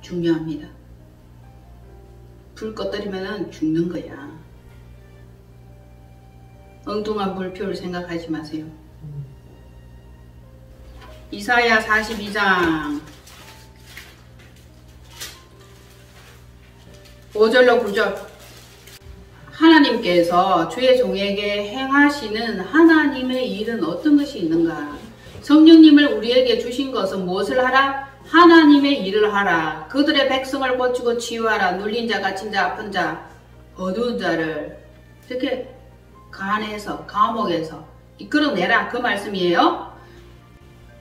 중요합니다. 불 꺼뜨리면 죽는 거야. 엉뚱한 불표를 생각하지 마세요. 이사야 42장 5절로 9절. 하나님께서 주의 종에게 행하시는 하나님의 일은 어떤 것이 있는가? 성령님을 우리에게 주신 것은 무엇을 하라? 하나님의 일을 하라. 그들의 백성을 고치고 치유하라. 눌린 자, 갇힌 자, 아픈 자, 어두운 자를 이렇게 간에서, 감옥에서 이끌어내라. 그 말씀이에요.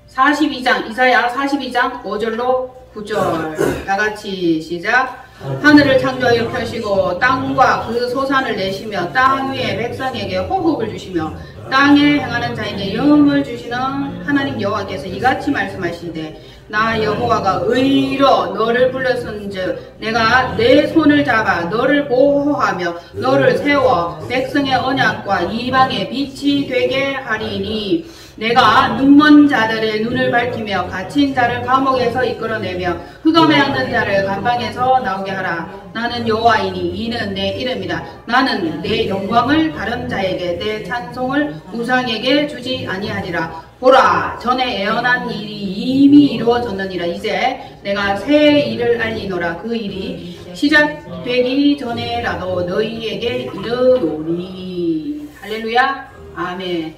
42장, 이사야 42장 5절로 9절. 다같이 시작. 하늘을 창조하여 펴시고 땅과 그 소산을 내시며 땅 위에 백성에게 호흡을 주시며 땅에 행하는 자에게 영을 주시는 하나님 여호와께서 이같이 말씀하시되 나 여호와가 의로 너를 불렀은즉 내가 내 손을 잡아 너를 보호하며 너를 세워 백성의 언약과 이방의 빛이 되게 하리니 내가 눈먼 자들의 눈을 밝히며 갇힌 자를 감옥에서 이끌어내며 흑암에 앉은 자를 감방에서 나오게 하라. 나는 여호와이니 이는 내 이름이다. 나는 내 영광을 다른 자에게 내 찬송을 우상에게 주지 아니하리라. 보라, 전에 예언한 일이 이미 이루어졌느니라. 이제 내가 새 일을 알리노라. 그 일이 시작되기 전에라도 너희에게 이르노니. 할렐루야. 아멘.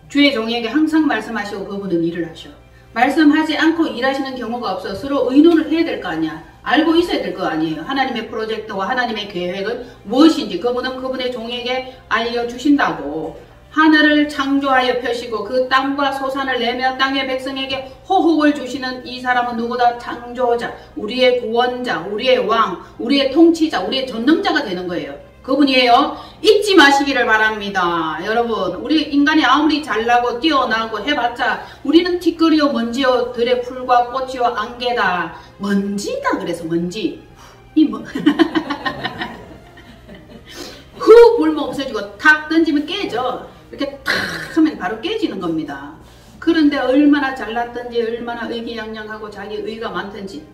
주의 종에게 항상 말씀하시고 그분은 일을 하셔. 말씀하지 않고 일하시는 경우가 없어. 서로 의논을 해야 될 거 아니야. 알고 있어야 될 거 아니에요. 하나님의 프로젝트와 하나님의 계획은 무엇인지 그분은 그분의 종에게 알려주신다고. 하늘을 창조하여 펴시고 그 땅과 소산을 내며 땅의 백성에게 호흡을 주시는 이 사람은 누구다? 창조자, 우리의 구원자, 우리의 왕, 우리의 통치자, 우리의 전능자가 되는 거예요. 그분이에요. 잊지 마시기를 바랍니다. 여러분, 우리 인간이 아무리 잘나고 뛰어나고 해봤자 우리는 티끌이요 먼지요 들의 풀과 꽃이요 안개다. 먼지다. 그래서 먼지. 후 불면 없어지고 탁 던지면 깨져. 이렇게 탁 하면 바로 깨지는 겁니다. 그런데 얼마나 잘났든지 얼마나 의기양양하고 자기 의가 많든지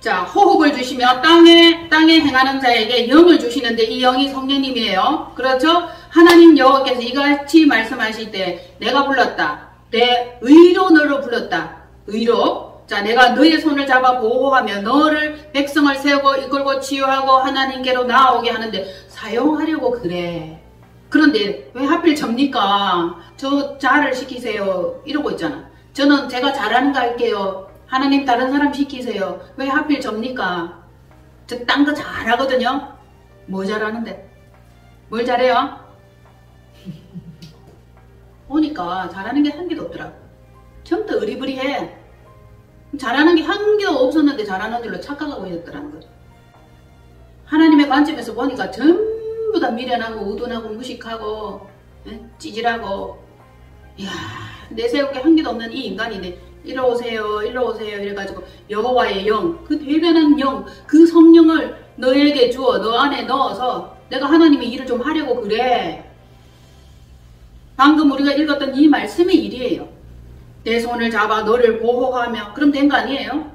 자, 호흡을 주시며 땅에 행하는 자에게 영을 주시는데 이 영이 성령님이에요. 그렇죠? 하나님 여호와께서 이같이 말씀하실 때 내가 불렀다. 내 의로 너를 불렀다. 의로. 자, 내가 너의 손을 잡아 보호하며 너를 백성을 세우고 이끌고 치유하고 하나님께로 나오게 하는데 사용하려고 그래. 그런데 왜 하필 접니까? 저 잘을 시키세요. 이러고 있잖아. 저는 제가 잘하는 거 할게요. 하나님 다른 사람 시키세요. 왜 하필 접니까? 저 딴 거 잘하거든요. 뭐 잘하는데? 뭘 잘해요? 보니까 잘하는 게 한 개도 없더라고. 전부 다 의리부리해. 잘하는 게 한 개도 없었는데 잘하는 줄로 착각하고 있었더라는 거죠. 하나님의 관점에서 보니까 전부 다 미련하고 우둔하고 무식하고 찌질하고 이야 내세울 게 한 개도 없는 이 인간인데 일로 오세요 이래가지고 여호와의 영, 그 대단한 영, 그 성령을 너에게 주어 너 안에 넣어서 내가 하나님의 일을 좀 하려고 그래. 방금 우리가 읽었던 이 말씀의 일이에요. 내 손을 잡아 너를 보호하며. 그럼 된 거 아니에요?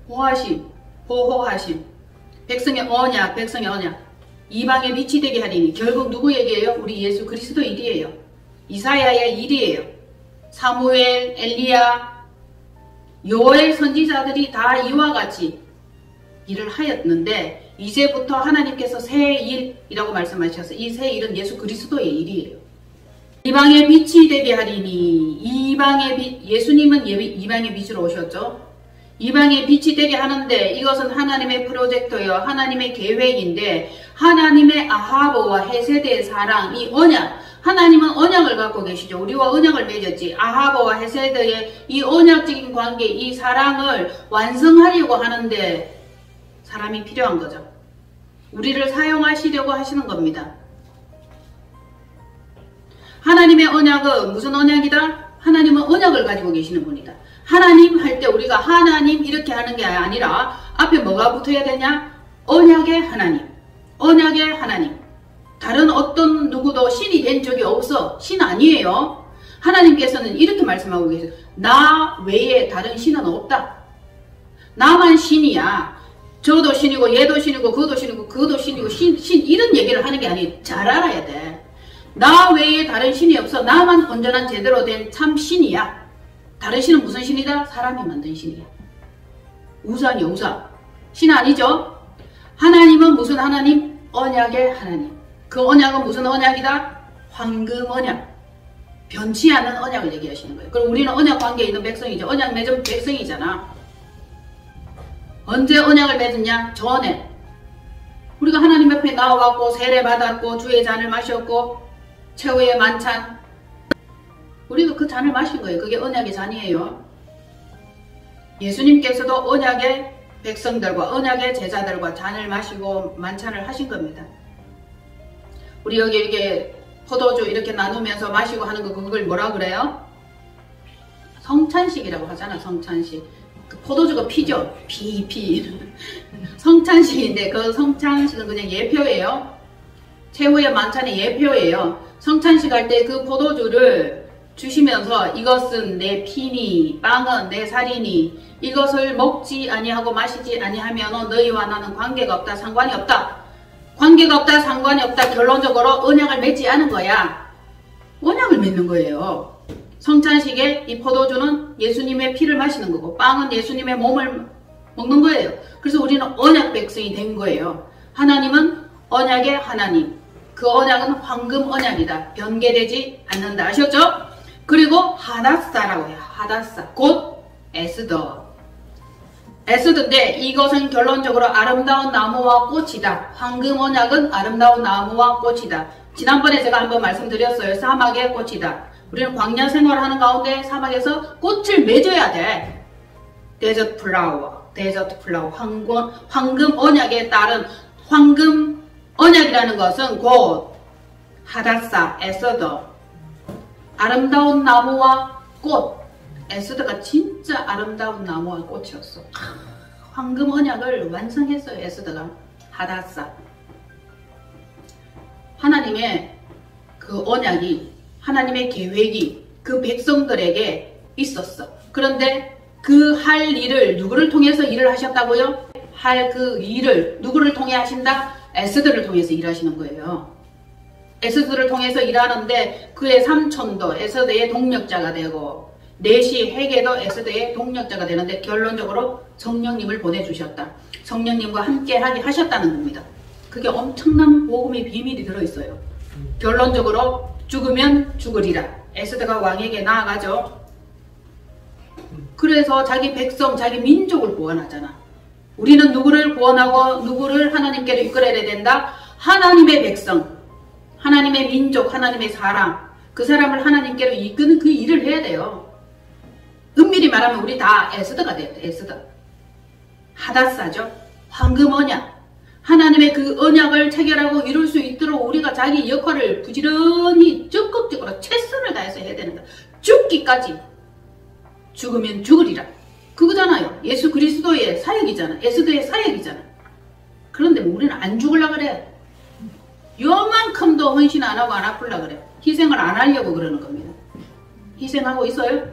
보호하심. 백성의 언약. 이방의 빛이 되게 하리니. 결국 누구 얘기예요? 우리 예수 그리스도 일이에요. 이사야의 일이에요. 사무엘, 엘리야, 요엘 선지자들이 다 이와 같이 일을 하였는데 이제부터 하나님께서 새 일이라고 말씀하셔서 이 새 일은 예수 그리스도의 일이에요. 이방의 빛이 되게 하리니. 이방의 빛, 예수님은 이방의 빛으로 오셨죠. 이방의 빛이 되게 하는데 이것은 하나님의 프로젝트예요. 하나님의 계획인데 하나님의 아하브와 헤세드의 사랑, 이 언약, 하나님은 언약을 갖고 계시죠. 우리와 언약을 맺었지. 아하브와 헤세드의 이 언약적인 관계, 이 사랑을 완성하려고 하는데 사람이 필요한 거죠. 우리를 사용하시려고 하시는 겁니다. 하나님의 언약은 무슨 언약이다? 하나님은 언약을 가지고 계시는 분이다. 하나님 할 때 우리가 하나님 이렇게 하는 게 아니라 앞에 뭐가 붙어야 되냐? 언약의 하나님. 언약의 하나님. 다른 어떤 누구도 신이 된 적이 없어. 신 아니에요. 하나님께서는 이렇게 말씀하고 계세요. 나 외에 다른 신은 없다. 나만 신이야. 저도 신이고 얘도 신이고 그도 신이고 그도 신이고 신 이런 얘기를 하는 게 아니. 잘 알아야 돼. 나 외에 다른 신이 없어. 나만 온전한 제대로 된 참 신이야. 다른 신은 무슨 신이다? 사람이 만든 신이야. 우상이야, 우상. 신 아니죠? 하나님은 무슨 하나님? 언약의 하나님. 그 언약은 무슨 언약이다? 황금 언약. 변치 않는 언약을 얘기하시는 거예요. 그럼 우리는 언약 관계에 있는 백성이죠. 언약 맺은 백성이잖아. 언제 언약을 맺었냐? 전에. 우리가 하나님 옆에 나와갖고 세례 받았고 주의 잔을 마셨고 최후의 만찬. 우리도 그 잔을 마신 거예요. 그게 언약의 잔이에요. 예수님께서도 언약의 백성들과 언약의 제자들과 잔을 마시고 만찬을 하신 겁니다. 우리 여기 이렇게 포도주 이렇게 나누면서 마시고 하는 거 그걸 뭐라 그래요? 성찬식이라고 하잖아. 성찬식. 그 포도주가 피죠. 피. 성찬식인데 그 성찬식은 그냥 예표예요. 최후의 만찬의 예표예요. 성찬식 할 때 그 포도주를 주시면서 이것은 내 피니 빵은 내 살이니 이것을 먹지 아니하고 마시지 아니하면 너희와 나는 관계가 없다. 상관이 없다. 관계가 없다. 상관이 없다. 결론적으로 언약을 맺지 않은 거야. 언약을 맺는 거예요. 성찬식에 이 포도주는 예수님의 피를 마시는 거고 빵은 예수님의 몸을 먹는 거예요. 그래서 우리는 언약 백성이 된 거예요. 하나님은 언약의 하나님. 그 언약은 황금 언약이다. 변개되지 않는다. 아셨죠? 그리고 하닷사라고 해요. 하닷사. 곧 에스더. 에스더인데 이것은 결론적으로 아름다운 나무와 꽃이다. 황금 언약은 아름다운 나무와 꽃이다. 지난번에 제가 한번 말씀드렸어요. 사막의 꽃이다. 우리는 광야 생활하는 가운데 사막에서 꽃을 맺어야 돼. 데저트 플라워. 황금 언약에 따른 황금 언약이라는 것은 곧 하닷사, 에스더. 아름다운 나무와 꽃. 에스더가 진짜 아름다운 나무와 꽃이었어. 황금 언약을 완성했어요. 에스더가. 하닷사. 하나님의 그 언약이, 하나님의 계획이 그 백성들에게 있었어. 그런데 그 할 일을 누구를 통해서 일을 하셨다고요? 할 그 일을 누구를 통해 하신다? 에스더를 통해서 일하시는 거예요. 에스더를 통해서 일하는데 그의 삼촌도 에스더의 동력자가 되고 넷이 회개도 에스더의 동력자가 되는데 결론적으로 성령님을 보내주셨다. 성령님과 함께 하게 하셨다는 겁니다. 그게 엄청난 복음의 비밀이 들어있어요. 결론적으로 죽으면 죽으리라. 에스더가 왕에게 나아가죠. 그래서 자기 백성, 자기 민족을 구원하잖아. 우리는 누구를 구원하고 누구를 하나님께로 이끌어야 된다? 하나님의 백성, 하나님의 민족, 하나님의 사람. 그 사람을 하나님께로 이끄는 그 일을 해야 돼요. 은밀히 말하면 우리 다 에스더가 돼야 돼. 에스더. 하닷사죠. 황금 언약. 하나님의 그 언약을 체결하고 이룰 수 있도록 우리가 자기 역할을 부지런히 적극적으로 최선을 다해서 해야 되는 거야. 죽기까지. 죽으면 죽으리라. 그거잖아요. 예수 그리스도의 사역이잖아. 에스더의 사역이잖아. 그런데 우리는 안 죽으려고 그래. 요만큼도 헌신 안 하고 안 아플라 그래. 희생을 안 하려고 그러는 겁니다. 희생하고 있어요?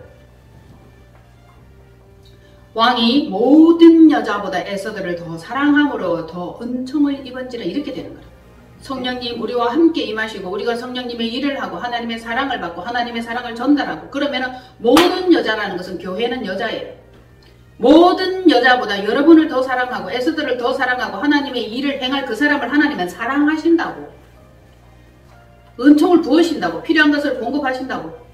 왕이 모든 여자보다 에스더를 더 사랑함으로 더 은총을 입은지라 이렇게 되는 거예요. 성령님 우리와 함께 임하시고 우리가 성령님의 일을 하고 하나님의 사랑을 받고 하나님의 사랑을 전달하고 그러면은 모든 여자라는 것은 교회는 여자예요. 모든 여자보다 여러분을 더 사랑하고 에스더를 더 사랑하고 하나님의 일을 행할 그 사람을 하나님은 사랑하신다고. 은총을 부으신다고. 필요한 것을 공급하신다고.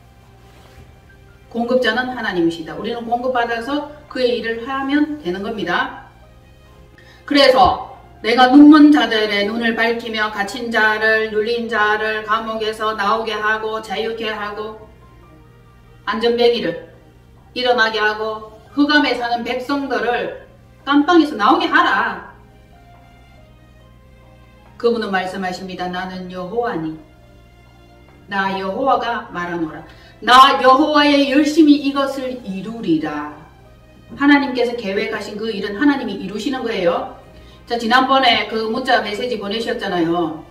공급자는 하나님이시다. 우리는 공급받아서 그의 일을 하면 되는 겁니다. 그래서 내가 눈먼 자들의 눈을 밝히며 갇힌 자를 눌린 자를 감옥에서 나오게 하고 자유케 하고 안전뱅이를 일어나게 하고 흑암에 사는 백성들을 깜빵에서 나오게 하라. 그분은 말씀하십니다. 나는 여호와니. 나 여호와가 말하노라. 나 여호와의 열심히 이것을 이루리라. 하나님께서 계획하신 그 일은 하나님이 이루시는 거예요. 자, 지난번에 그 문자 메시지 보내셨잖아요.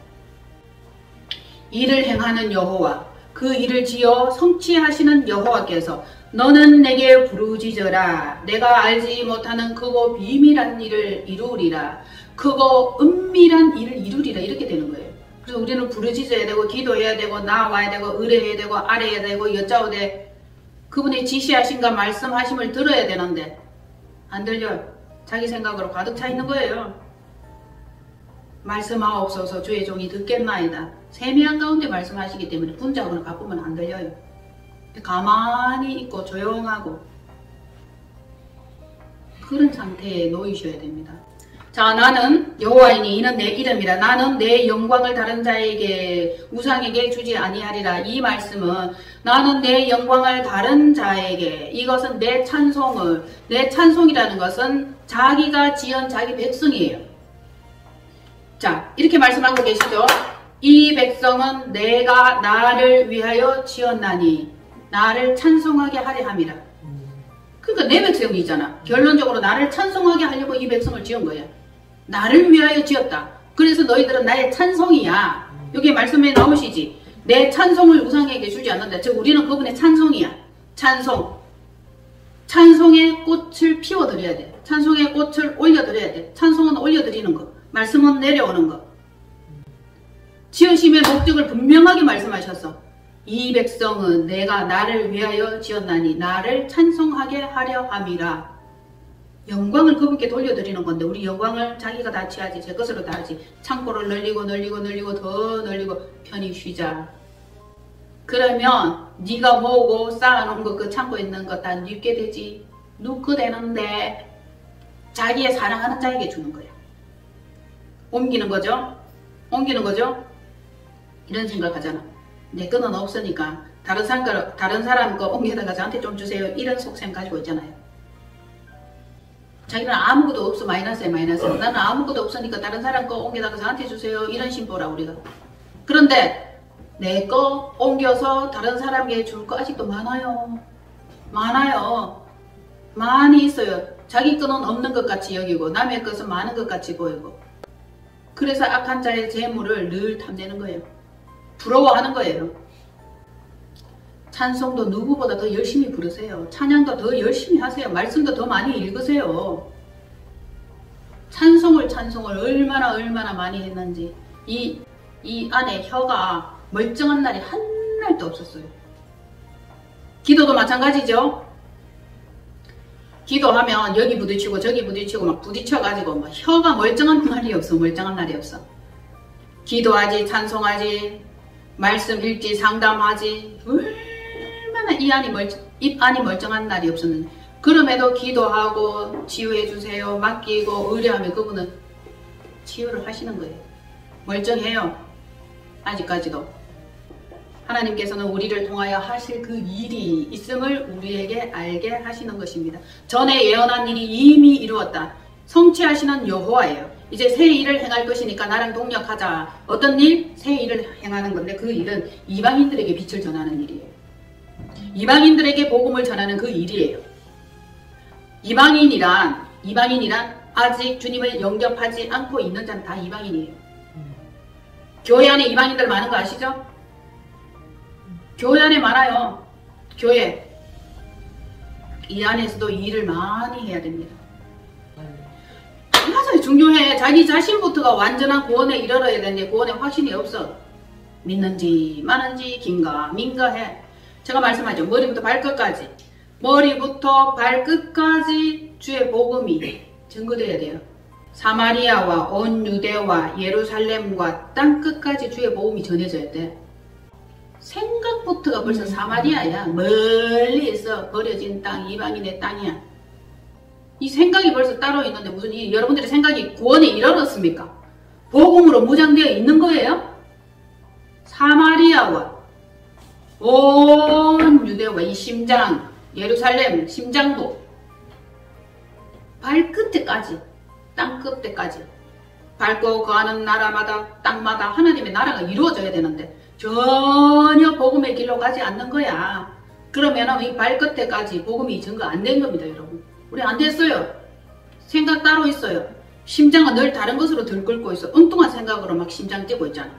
일을 행하는 여호와, 그 일을 지어 성취하시는 여호와께서 너는 내게 부르짖어라. 내가 알지 못하는 크고 비밀한 일을 이루리라. 크고 은밀한 일을 이루리라. 이렇게 되는 거예요. 그래서 우리는 부르짖어야 되고 기도해야 되고 나와야 되고 의뢰해야 되고 아뢰야 되고 여짜오되 그분의 지시하신가 말씀하심을 들어야 되는데 안 들려요. 자기 생각으로 가득 차 있는 거예요. 말씀하옵소서 주의 종이 듣겠나이다. 세미한 가운데 말씀하시기 때문에 분자하고는 바쁘면 안 들려요. 가만히 있고 조용하고 그런 상태에 놓이셔야 됩니다. 자, 나는 여호와이니 이는 내 이름이라. 나는 내 영광을 다른 자에게 우상에게 주지 아니하리라. 이 말씀은 나는 내 영광을 다른 자에게, 이것은 내 찬송이라는 것은 자기가 지은 자기 백성이에요. 자, 이렇게 말씀하고 계시죠. 이 백성은 내가 나를 위하여 지었나니 나를 찬송하게 하려 함이라. 그러니까 내 백성이잖아. 결론적으로 나를 찬송하게 하려고 이 백성을 지은 거야. 나를 위하여 지었다. 그래서 너희들은 나의 찬송이야. 여기 말씀에 나오시지. 내 찬송을 우상에게 주지 않는다. 즉 우리는 그분의 찬송이야. 찬송. 찬송의 꽃을 피워드려야 돼. 찬송의 꽃을 올려드려야 돼. 찬송은 올려드리는 거. 말씀은 내려오는 거. 지으심의 목적을 분명하게 말씀하셨어. 이 백성은 내가 나를 위하여 지었나니 나를 찬송하게 하려 함이라. 영광을 그분께 돌려드리는 건데 우리 영광을 자기가 다 취하지. 제 것으로 다 하지. 창고를 늘리고 더 늘리고 편히 쉬자. 그러면 네가 모으고 쌓아놓은 거 그 창고에 있는 거 다 눕게 되지. 눕게 되는데 자기의 사랑하는 자에게 주는 거야. 옮기는 거죠. 이런 생각하잖아. 내 거는 없으니까 다른 사람 거 옮겨다가 저한테 좀 주세요. 이런 속셈 가지고 있잖아요. 자기는 아무것도 없어. 마이너스에 마이너스. 나는 아무것도 없으니까 다른 사람 거 옮겨다가 저한테 주세요. 이런 심보라 우리가. 그런데 내 거 옮겨서 다른 사람에게 줄 거 아직도 많아요. 많이 있어요. 자기 거는 없는 것 같이 여기고 남의 것은 많은 것 같이 보이고. 그래서 악한 자의 재물을 늘 탐내는 거예요. 부러워하는 거예요. 찬송도 누구보다 더 열심히 부르세요. 찬양도 더 열심히 하세요. 말씀도 더 많이 읽으세요. 찬송을 얼마나 많이 했는지. 이 안에 혀가 멀쩡한 날이 한 날도 없었어요. 기도도 마찬가지죠. 기도하면 여기 부딪히고 저기 부딪히고 막 부딪혀가지고 막 혀가 멀쩡한 날이 없어. 기도하지, 찬송하지, 말씀 읽지, 상담하지. 얼마나 입 안이 멀쩡한 날이 없었는데 그럼에도 기도하고 치유해 주세요. 맡기고 의뢰하면 그분은 치유를 하시는 거예요. 멀쩡해요. 아직까지도. 하나님께서는 우리를 통하여 하실 그 일이 있음을 우리에게 알게 하시는 것입니다. 전에 예언한 일이 이미 이루었다. 성취하시는 여호와예요. 이제 새 일을 행할 것이니까 나랑 동력하자. 어떤 일? 새 일을 행하는 건데 그 일은 이방인들에게 빛을 전하는 일이에요. 이방인들에게 복음을 전하는 그 일이에요. 이방인이란 아직 주님을 영접하지 않고 있는 자는 다 이방인이에요. 교회 안에 이방인들 많은 거 아시죠? 교회 안에 많아요. 교회. 이 안에서도 일을 많이 해야 됩니다. 맞아요. 중요해. 자기 자신부터가 완전한 구원에 이르러야 되는데 구원에 확신이 없어. 믿는지 마는지 긴가 민가해. 제가 말씀하죠. 머리부터 발끝까지 주의 복음이 증거되어야 돼요. 사마리아와 온 유대와 예루살렘과 땅끝까지 주의 복음이 전해져야 돼. 생각부터가 벌써 사마리아야. 멀리 있어. 버려진 땅, 이방인의 땅이야. 이 생각이 벌써 따로 있는데 무슨 여러분들의 생각이 구원에 이르렀습니까? 복음으로 무장되어 있는 거예요? 사마리아와 온 유대와 이 심장, 예루살렘 심장도 발끝에까지, 땅끝에까지 밟고 거하는 나라마다 땅마다 하나님의 나라가 이루어져야 되는데 전혀 복음의 길로 가지 않는 거야. 그러면 이 발끝에까지 복음이 증거 안 된 겁니다, 여러분. 우리 안 됐어요. 생각 따로 있어요. 심장은 늘 다른 것으로 들끓고 있어. 엉뚱한 생각으로 막 심장 뛰고 있잖아.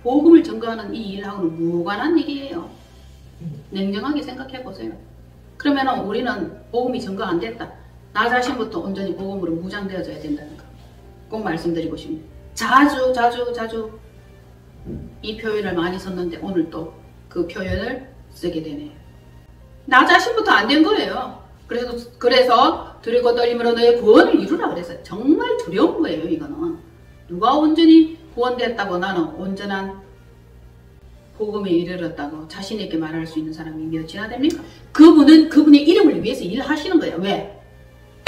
복음을 증거하는 이 일하고는 무관한 일이에요. 냉정하게 생각해 보세요. 그러면 우리는 복음이 증거 안 됐다. 나 자신부터 온전히 복음으로 무장되어져야 된다는 거. 꼭 말씀드리고 싶네요. 자주 이 표현을 많이 썼는데 오늘 또 그 표현을 쓰게 되네요. 나 자신부터 안 된 거예요. 그래서 두렵고 떨림으로 너의 구원을 이루라 그랬어요. 정말 두려운 거예요. 이거는 누가 온전히 구원됐다고 나는 온전한 복음에 이르렀다고 자신에게 말할 수 있는 사람이 몇이나 됩니까? 그분은 그분의 이름을 위해서 일을 하시는 거예요. 왜?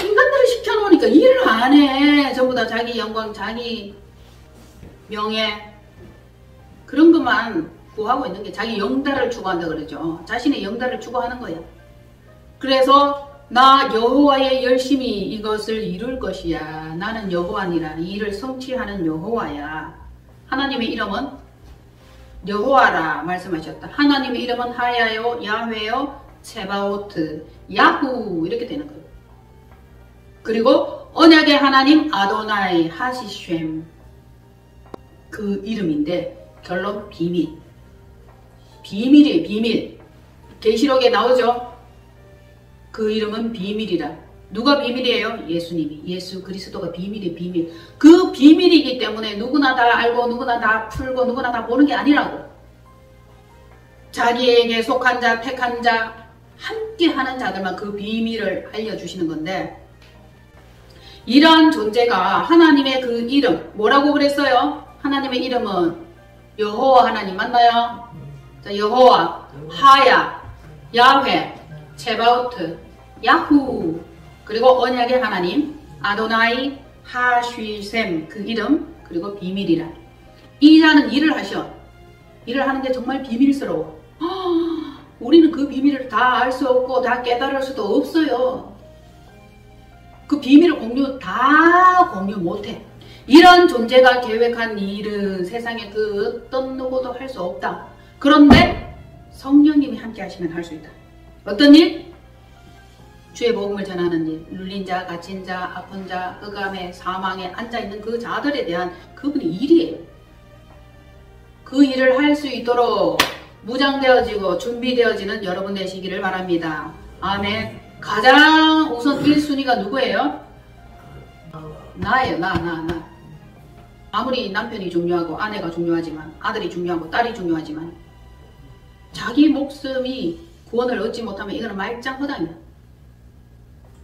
인간들을 시켜놓으니까 일을 안 해. 전부 다 자기 영광, 자기 명예 그런 것만 구하고 있는 게 자기 영달을 추구한다 그러죠. 자신의 영달을 추구하는 거야. 그래서 나 여호와의 열심히 이것을 이룰 것이야. 나는 여호와니라. 이 일을 성취하는 여호와야. 하나님의 이름은 여호와라 말씀하셨다. 하나님의 이름은 하야요, 야훼요, 세바오트, 야후 이렇게 되는 거예요. 그리고 언약의 하나님 아도나이 하시쉔 그 이름인데 결론 비밀. 비밀이에요. 비밀. 계시록에 나오죠. 그 이름은 비밀이라. 누가 비밀이에요? 예수님이. 예수 그리스도가 비밀이에요. 비밀. 그 비밀이기 때문에 누구나 다 알고 누구나 다 풀고 누구나 다 보는 게 아니라고. 자기에게 속한 자, 택한 자, 함께 하는 자들만 그 비밀을 알려주시는 건데 이러한 존재가 하나님의 그 이름 뭐라고 그랬어요? 하나님의 이름은 여호와 하나님 맞나요? 자, 여호와, 하야, 야훼, 세바오트, 야후 그리고 언약의 하나님 아도나이 하쉬셈 그 이름 그리고 비밀이라. 이 자는 일을 하셔. 일을 하는데 정말 비밀스러워. 우리는 그 비밀을 다 알 수 없고 다 깨달을 수도 없어요. 그 비밀을 다 공유 못해. 이런 존재가 계획한 일은 세상에 그 어떤 누구도 할 수 없다. 그런데 성령님이 함께 하시면 할 수 있다. 어떤 일? 주의 복음을 전하는 일. 눌린 자, 갇힌 자, 아픈 자, 흑암에, 사망에 앉아있는 그 자들에 대한 그분의 일이에요. 그 일을 할 수 있도록 무장되어지고 준비되어지는 여러분 되시기를 바랍니다. 아멘. 가장 우선 1순위가 누구예요? 나예요. 나. 아무리 남편이 중요하고 아내가 중요하지만 아들이 중요하고 딸이 중요하지만 자기 목숨이 구원을 얻지 못하면 이거는 말짱허당이야.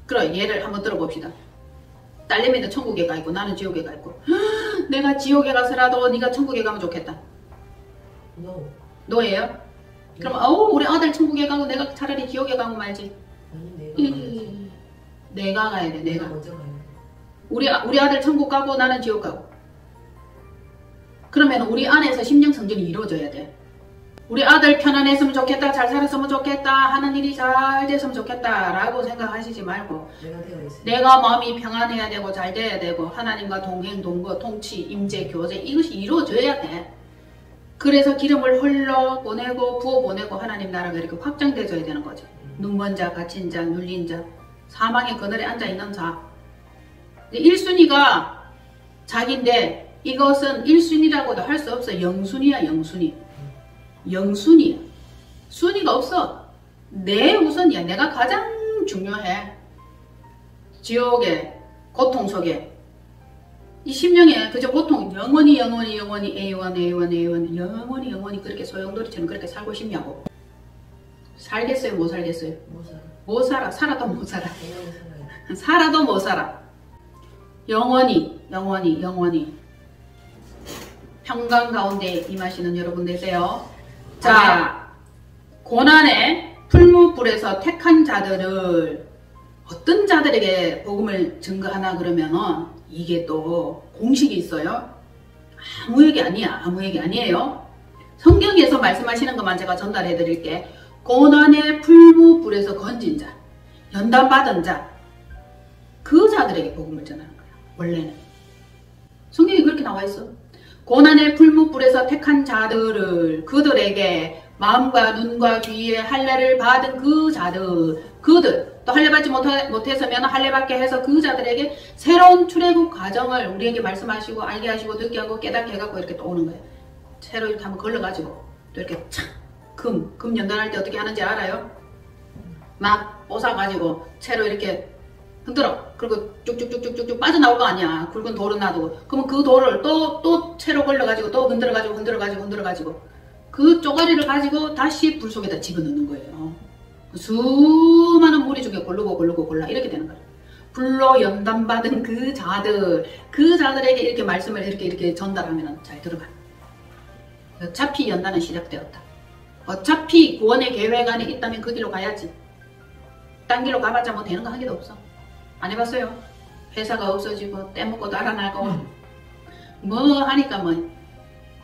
그래 예를 한번 들어봅시다. 딸내미는 천국에 가 있고 나는 지옥에 가 있고 내가 지옥에 가서라도 네가 천국에 가면 좋겠다. 노예요? 그럼 우리 아들 천국에 가고 내가 차라리 지옥에 가고 말지. 아니, 내가 가야 돼. 내가 먼저 가야 돼. 우리 아들 천국 가고 나는 지옥 가고. 그러면 우리 안에서 심령 성전이 이루어져야 돼. 우리 아들 편안했으면 좋겠다, 잘 살았으면 좋겠다, 하는 일이 잘 됐으면 좋겠다 라고 생각하시지 말고 내가 마음이 평안해야 되고 잘 돼야 되고 하나님과 동행, 동거, 통치, 임재, 교제 이것이 이루어져야 돼. 그래서 기름을 흘러 보내고 부어 보내고 하나님 나라가 이렇게 확장되어야 되는 거지. 눈먼 자, 갇힌 자, 눌린 자, 사망의 그늘에 앉아있는 자. 1순위가 자기인데 이것은 1순위라고도 할 수 없어. 영순위야. 영순위야. 순위가 없어. 내 우선이야. 내가 가장 중요해. 지옥의 고통 속에 이 심령에 그저 고통 영원히 영원히 그렇게 소용돌이처럼 그렇게 살고 싶냐고. 살겠어요? 못 살겠어요? 못 살아. 살아도 못 살아. 살아도 못 살아. 영원히 평강 가운데 임하시는 여러분 되세요. 자, 고난의 풀무불에서 택한 자들을 어떤 자들에게 복음을 증거하나 그러면은 이게 또 공식이 있어요. 아무 얘기 아니야. 아무 얘기 아니에요. 성경에서 말씀하시는 것만 제가 전달해 드릴게. 고난의 풀무불에서 건진 자, 연단받은 자, 그 자들에게 복음을 전하는 거야. 원래는. 성경에 그렇게 나와 있어. 고난의 풀무불에서 택한 자들을 그들에게 마음과 눈과 귀에 할례를 받은 그 자들, 그들 또 할례받지 못했으면 할례받게 해서 그 자들에게 새로운 출애굽 과정을 우리에게 말씀하시고 알게 하시고 듣게 하고 깨닫게 해갖고 이렇게 또 오는 거예요. 새로 이렇게 한번 걸러가지고 또 이렇게 착 금 연단할 때 어떻게 하는지 알아요? 막 뽀사가지고 채로 이렇게 흔들어. 그리고 쭉쭉쭉쭉쭉 빠져나올 거 아니야. 굵은 돌은 놔두고. 그러면 그 돌을 또 채로 걸러가지고 또 흔들어가지고 그 쪼가리를 가지고 다시 불 속에다 집어넣는 거예요. 수많은 무리 중에 골라 이렇게 되는 거예요. 불로 연단받은 그 자들에게 이렇게 말씀을 이렇게 전달하면 잘 들어가. 어차피 연단은 시작되었다. 어차피 구원의 계획 안에 있다면 그 길로 가야지. 딴 길로 가봤자 뭐 되는 거 한 개도 없어. 안 해봤어요? 회사가 없어지고 떼먹고 달아나고 뭐 하니까 뭐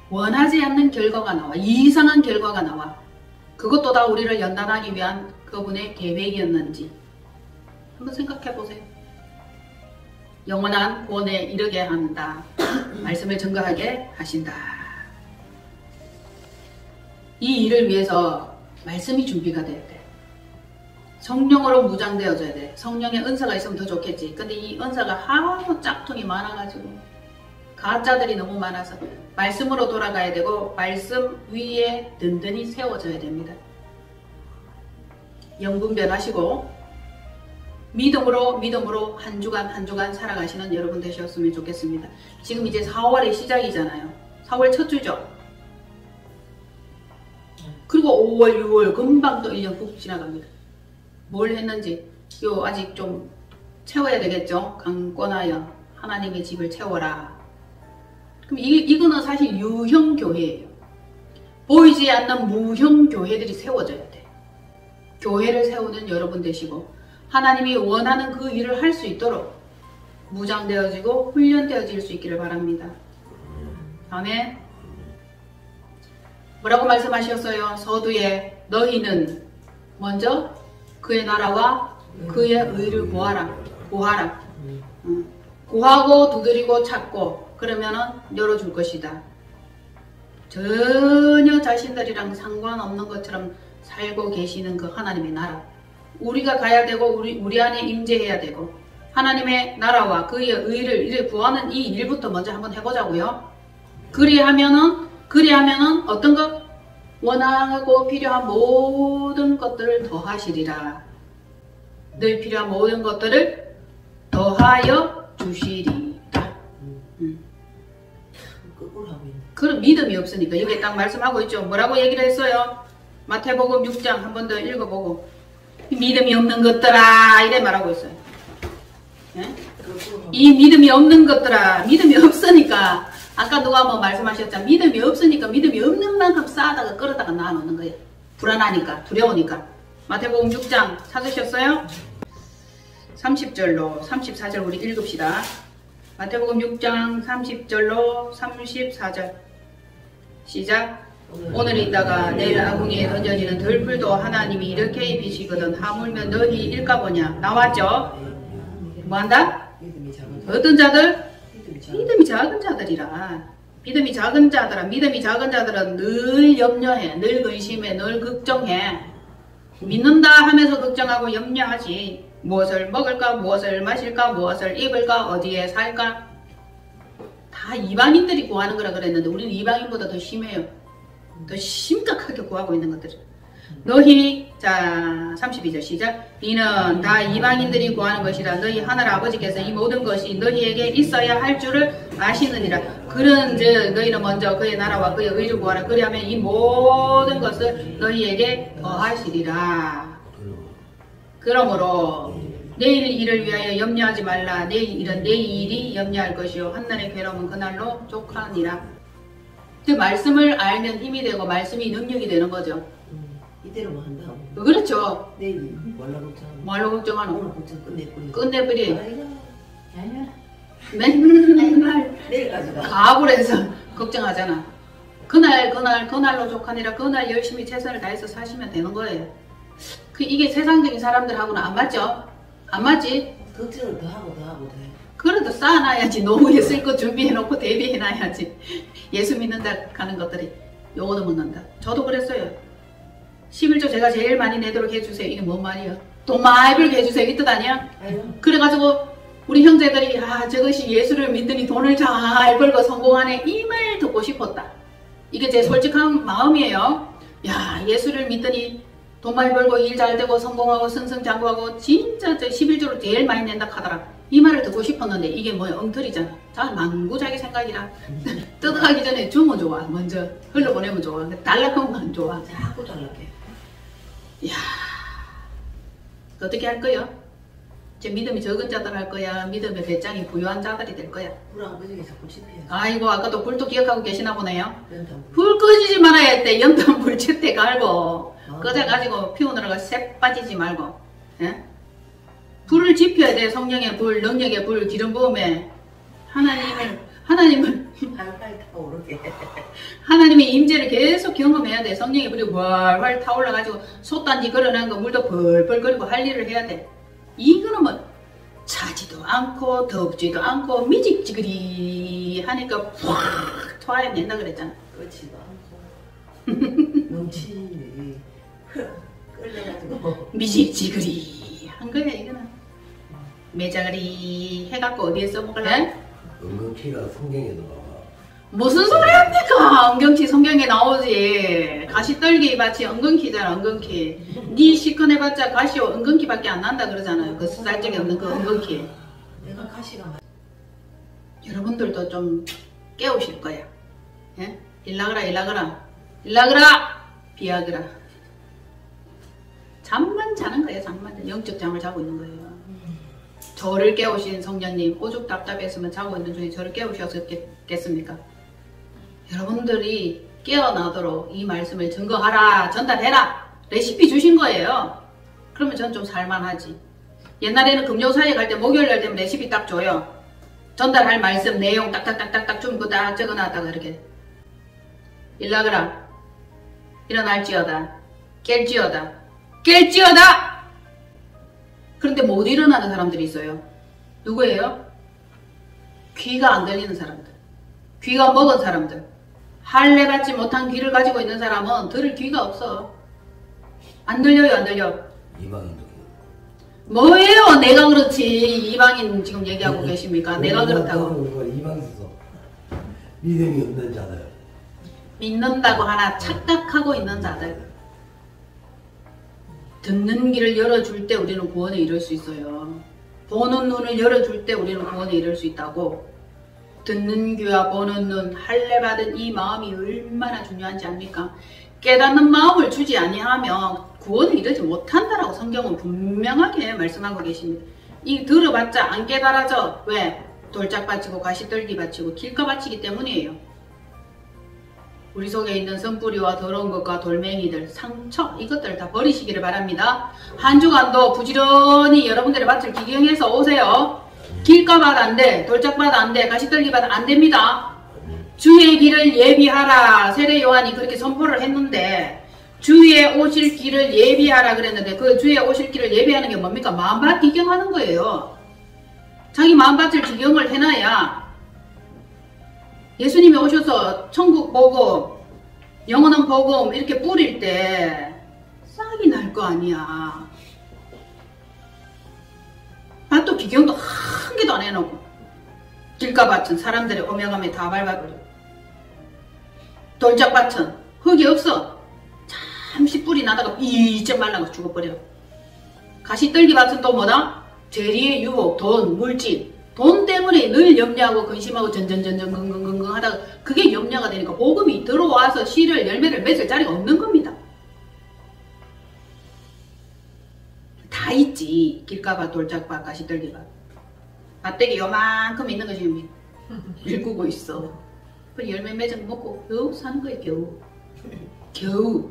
원하지 않는 결과가 나와. 이상한 결과가 나와. 그것도 다 우리를 연단하기 위한 그분의 계획이었는지 한번 생각해 보세요. 영원한 구원에 이르게 한다. 말씀을 증거하게 하신다. 이 일을 위해서 말씀이 준비가 돼야 돼. 성령으로 무장되어져야 돼. 성령의 은사가 있으면 더 좋겠지. 근데 이 은사가 하도 짝퉁이 많아가지고 가짜들이 너무 많아서 말씀으로 돌아가야 되고 말씀 위에 든든히 세워져야 됩니다. 영분 변하시고 믿음으로 한 주간 살아가시는 여러분 되셨으면 좋겠습니다. 지금 이제 4월의 시작이잖아요. 4월 첫 주죠. 그리고 5월, 6월 금방 또 1년 훅 지나갑니다. 뭘 했는지 요 아직 좀 채워야 되겠죠. 강권하여 하나님의 집을 채워라. 그럼 이거는 사실 유형교회예요. 보이지 않는 무형교회들이 세워져야 돼. 교회를 세우는 여러분 되시고 하나님이 원하는 그 일을 할 수 있도록 무장되어지고 훈련되어질 수 있기를 바랍니다. 아멘. 뭐라고 말씀하셨어요? 서두에 너희는 먼저 그의 나라와 그의 의를 구하라. 구하고 두드리고 찾고 그러면은 열어줄 것이다. 전혀 자신들이랑 상관없는 것처럼 살고 계시는 그 하나님의 나라. 우리가 가야 되고 우리 안에 임재해야 되고 하나님의 나라와 그의 의를 구하는 이 일부터 먼저 한번 해보자고요. 그리하면은 어떤 것? 원하고 필요한 모든 것들을 더하시리라. 늘 필요한 모든 것들을 더하여 주시리라. 그런 믿음이 없으니까 여기에 딱 말씀하고 있죠. 뭐라고 얘기를 했어요? 마태복음 6장 한 번 더 읽어보고 믿음이 없는 것들아 이래 말하고 있어요. 네? 이 믿음이 없는 것들아. 믿음이 없으니까 아까 누가 뭐 말씀하셨잖아. 믿음이 없으니까 믿음이 없는 만큼 쌓아다가 끌어다가 놔놓는 거예요. 불안하니까 두려우니까. 마태복음 6장 찾으셨어요? 30절로 34절 우리 읽읍시다. 마태복음 6장 30절로 34절 시작. 오늘 있다가 내일 아궁이에 던져지는 들풀도 하나님이 이렇게 입히시거든 하물며 너희 일까보냐. 나왔죠? 뭐한다? 어떤 자들? 믿음이 작은 자들이라. 믿음이 작은 자들은 늘 염려해, 늘 근심해, 늘 걱정해. 믿는다 하면서 걱정하고 염려하지. 무엇을 먹을까, 무엇을 마실까, 무엇을 입을까, 어디에 살까. 다 이방인들이 구하는 거라 그랬는데 우리는 이방인보다 더 심해요. 더 심각하게 구하고 있는 것들. 너희, 자 32절 시작. 이는 다 이방인들이 구하는 것이라 너희 하늘 아버지께서 이 모든 것이 너희에게 있어야 할 줄을 아시느니라. 그런즉 너희는 먼저 그의 나라와 그의 의를 구하라. 그리하면 이 모든 것을 너희에게 더하시리라. 그러므로 내일 일을 위하여 염려하지 말라. 내일 일은 내일이 염려할 것이요 한날의 괴로움은 그날로 족하니라. 그 말씀을 알면 힘이 되고 말씀이 능력이 되는 거죠. 이대로만 한다고. 그렇죠. 내일 뭘로 걱정하노? 오늘 걱정 끝내버리. 아이고. 맨날 내일까지가. 가압을 해서 걱정하잖아. 그날로 족하니라. 그날 열심히 최선을 다해서 사시면 되는 거예요. 이게 세상적인 사람들하고는 안 맞죠? 안 맞지? 걱정을 더 하고 돼. 그래도 쌓아놔야지. 노후에 쓸 거 준비해놓고 대비해놔야지. 예수 믿는다 하는 것들이 요거도 묻는다. 저도 그랬어요. 11조 제가 제일 많이 내도록 해주세요. 이게 뭔 말이야? 돈 많이 벌게 해주세요. 이 뜻 아니야? 그래가지고 우리 형제들이 저것이 예수를 믿더니 돈을 잘 벌고 성공하네. 이 말 듣고 싶었다. 이게 제 솔직한 마음이에요. 야, 예수를 믿더니 돈 많이 벌고 일 잘 되고 성공하고 승승장구하고 진짜 저 11조로 제일 많이 낸다 하더라. 이 말을 듣고 싶었는데 이게 뭐야 엉터리잖아. 자 만구 자기 생각이라 뜯어가기 전에 주면 좋아. 먼저 흘러보내면 좋아. 달락하면 안 좋아. 자꾸 달라게. 이야 어떻게 할 거야? 이제 믿음이 적은 자들 할 거야? 믿음의 배짱이 부유한 자들이 될 거야? 불안 꺼지게 자꾸 집해요. 아이고 아까도 불도 기억하고 계시나 보네요. 연탄 불 꺼지지 말아야 했대. 연탄 불칠때 갈고 꺼져가지고 피우느라고 새 빠지지 말고. 예? 불을 지펴야 돼. 성령의 불, 능력의 불, 기름 부음에 하나님을 활활 타오르게. 하나님의 임재를 계속 경험해야 돼. 성령의 불이 활활 타올라가지고 솥단지 걸어놓은 거 물도 벌벌 거리고 할 일을 해야 돼. 이거는 뭐 차지도 않고 덥지도 않고 미직지그리 하니까 팍 토하야 된다 그랬잖아. 끄지도 않고 넘치니 끌려가지고 미직지그리 한 거야 이거는. 매자그리 해갖고 어디에 써먹을래? 은근키가 성경에도 나와. 무슨 소리 합니까? 은근키 성경에 나오지. 가시떨기 밭이 은근키잖아. 은근키. 니 시큰해봤자 가시 은근키밖에 안 난다 그러잖아요. 그 쌀적이 없는 그 은근키. 내가 가시가 많. 여러분들도 좀 깨우실 거야. 예? 일나그라 일나그라 일나그라 비아그라. 잠만 자는 거예요. 잠만. 영적 잠을 자고 있는 거예요. 저를 깨우신 성령님, 오죽 답답했으면 자고 있는 중에 저를 깨우셨겠습니까? 여러분들이 깨어나도록 이 말씀을 증거하라, 전달해라, 레시피 주신 거예요. 그러면 전 좀 살만하지. 옛날에는 금요사에 갈 때 목요일 날 되면 레시피 딱 줘요. 전달할 말씀 내용 딱딱딱딱딱 좀 딱 적어놨다가 이렇게 일나그라 일어날지어다 깰지어다 깰지어다. 그런데 못 일어나는 사람들이 있어요. 누구예요? 귀가 안 들리는 사람들. 귀가 먹은 사람들. 할례 받지 못한 귀를 가지고 있는 사람은 들을 귀가 없어. 안 들려요, 안 들려? 이방인들. 뭐예요? 내가 그렇지. 이방인 지금 얘기하고 계십니까? 내가 그렇다고. 이방에서 믿음이 없는 자들. 믿는다고 하나 착각하고 있는 자들. 듣는 길을 열어줄 때 우리는 구원에 이를 수 있어요. 보는 눈을 열어줄 때 우리는 구원에 이를 수 있다고. 듣는 귀와 보는 눈, 할례 받은 이 마음이 얼마나 중요한지 압니까? 깨닫는 마음을 주지 아니하면 구원에 이르지 못한다라고 성경은 분명하게 말씀하고 계십니다. 이 들어봤자 안 깨달아져. 왜? 돌짝 바치고 가시떨기 바치고 길가 바치기 때문이에요. 우리 속에 있는 선뿌리와 더러운 것과 돌멩이들, 상처 이것들을 다 버리시기를 바랍니다. 한 주간도 부지런히 여러분들의 밭을 기경해서 오세요. 길가밭 안 돼, 돌짝밭 안 돼, 가시떨기밭 안 됩니다. 주의 길을 예비하라. 세례 요한이 그렇게 선포를 했는데 주의 오실 길을 예비하라 그랬는데 그 주의 오실 길을 예비하는 게 뭡니까? 마음밭 기경하는 거예요. 자기 마음밭을 기경을 해놔야 예수님이 오셔서 천국 복음, 영원한 복음 이렇게 뿌릴 때 싹이 날 거 아니야. 밭도 기경도 한 개도 안 해놓고 길가밭은 사람들의 오며가며 다 밟아버려. 돌짝밭은 흙이 없어. 잠시 뿌리 나다가 이쯤 말라가 죽어버려. 가시떨기밭은 또 뭐다? 재리의 유혹, 돈, 물질. 돈 때문에 늘 염려하고 근심하고 전전전전 긍긍긍긍 하다가 그게 염려가 되니까 복음이 들어와서 씨를 열매를 맺을 자리가 없는 겁니다. 다 있지. 길가밭, 돌짝밭, 가시떨기밭. 밭대기 요만큼 있는 거 지금 일구고 있어. 그 열매 맺은 거 먹고 겨우 사는 거야 겨우. 겨우.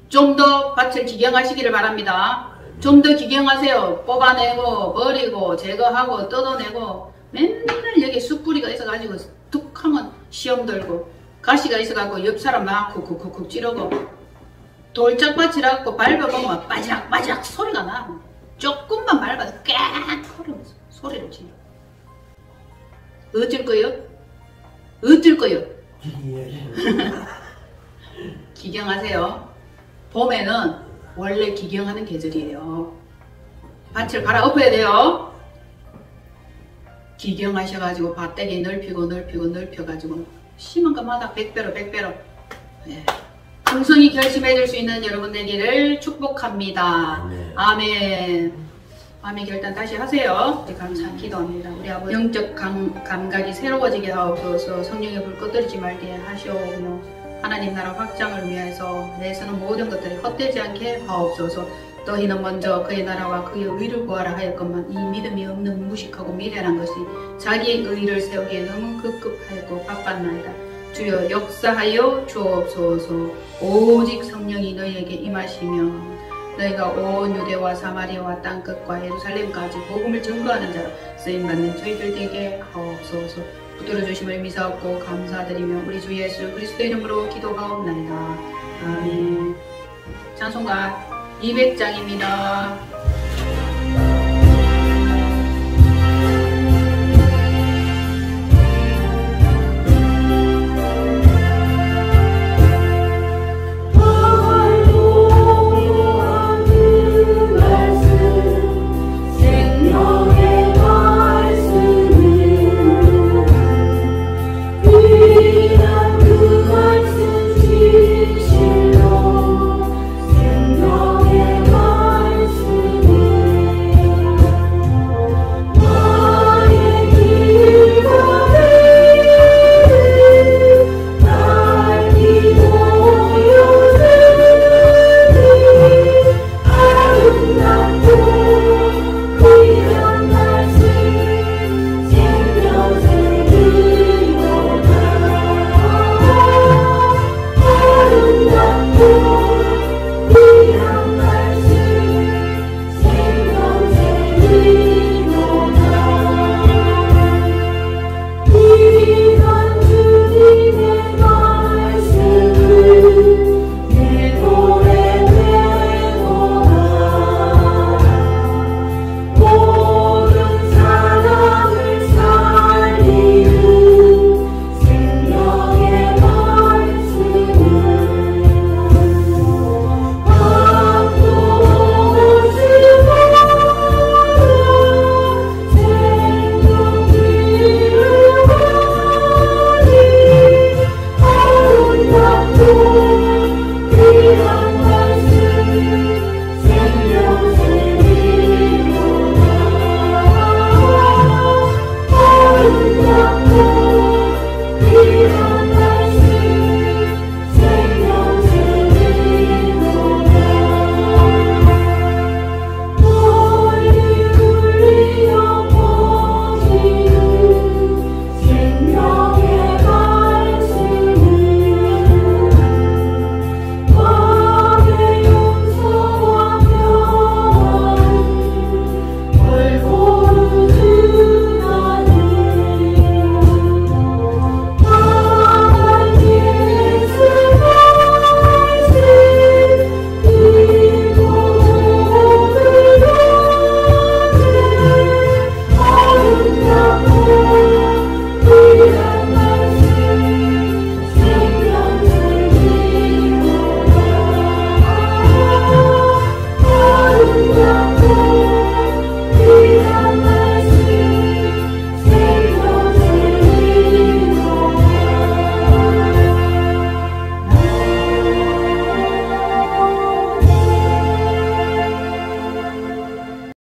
좀 더 밭을 기경하시기를 바랍니다. 좀 더 기경하세요. 뽑아내고 버리고 제거하고 뜯어내고 맨날 여기 숯뿌리가 있어가지고 툭 하면 시험 들고 가시가 있어가지고 옆 사람 막 쿡쿡쿡쿡 찌르고 돌짝밭이라고 밟아보면 빠지락빠지락 소리가 나. 조금만 밟아도 꽥 하면서 소리를 질러. 어쩔 거요? 어쩔 거요? 기경하세요. 봄에는 원래 기경하는 계절이에요. 밭을 갈아엎어야 돼요. 기경하셔가지고 밭대기 넓히고 넓혀가지고 심은 것마다 100배로 100배로. 예. 풍성히 결심해줄 수 있는 여러분 되기를 축복합니다. 아멘. 아멘. 마음의 결단 다시 하세요. 감사 기도합니다. 우리 아버지 영적 감각이 새로워지게 하옵소서. 성령의 불 꺼뜨리지 말게 하시오며 하나님 나라 확장을 위해서 내서는 모든 것들이 헛되지 않게 하옵소서. 너희는 먼저 그의 나라와 그의 의를 구하라 하였건만 이 믿음이 없는 무식하고 미련한 것이 자기의 의를 세우기에 너무 급급하였고 바빴나이다. 주여 역사하여 주옵소서. 오직 성령이 너희에게 임하시며 너희가 온 유대와 사마리아와 땅끝과 예루살렘까지 복음을 증거하는 자로 쓰임받는 저희들 되게 하옵소서. 붙들어 주심을 미사옵고 감사드리며 우리 주 예수 그리스도 이름으로 기도하옵나이다. 아멘. 찬송가 200장입니다.